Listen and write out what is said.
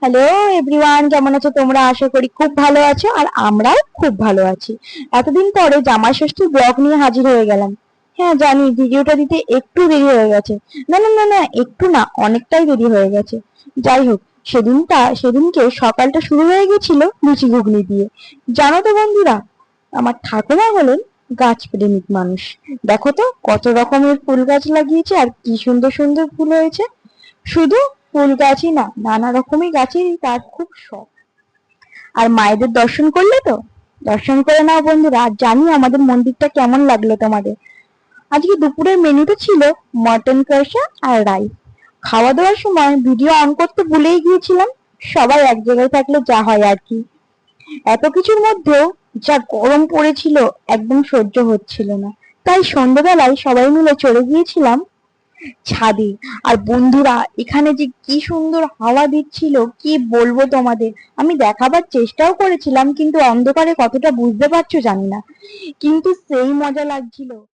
Hello everyone, কেমন আছো তোমরা? আশা করি খুব ভালো আছো আর আমরাও খুব ভালো আছি। এতদিন পরে জামাই ষষ্ঠীর ব্লগ নিয়ে হাজির হয়ে গেলাম। হ্যাঁ জানি ভিডিওটা দিতে একটু দেরি হয়ে গেছে। না না না না, একটু না, অনেকটাই দেরি হয়ে গেছে। যাই হোক, সেদিনকে সকালটা শুরু হয়ে গেছিল লুচি ঘুগনি দিয়ে। জানো তো বন্ধুরা, আমার ঠাকুমা হলেন গাছ প্রেমিক মানুষ। দেখো তো কত রকমের ফুল গাছ লাগিয়েছে আর কি সুন্দর সুন্দর ফুল হয়েছে। শুধু ফুল গাছই না, নানা রকমের গাছের তার খুব শখ। আর মায়েদের দর্শন করলে তো, দর্শন করে নাও বন্ধুরা। আর জানি আমাদের মন্দিরটা কেমন লাগলো তোমাদের। আজকে দুপুরের মেনুতে ছিল মটন কষা আর রাইস। খাওয়া দাওয়ার সময় ভিডিও অন করতে ভুলেই গিয়েছিলাম। সবাই এক জায়গায় থাকলে যা হয় আর কি। এত কিছুর মধ্যেও যা গরম পড়েছিল, একদম সহ্য হচ্ছিল না। তাই সন্ধ্যাবেলায় সবাই মিলে চলে গিয়েছিলাম ছাদে। আর বন্ধুরা, এখানে যে কি সুন্দর হাওয়া দিচ্ছিল কি বলবো তোমাদের। আমি দেখাবার চেষ্টাও করেছিলাম, কিন্তু অন্ধকারে কতটা বুঝতে পারছো জানি না, কিন্তু সেই মজা লাগছিল।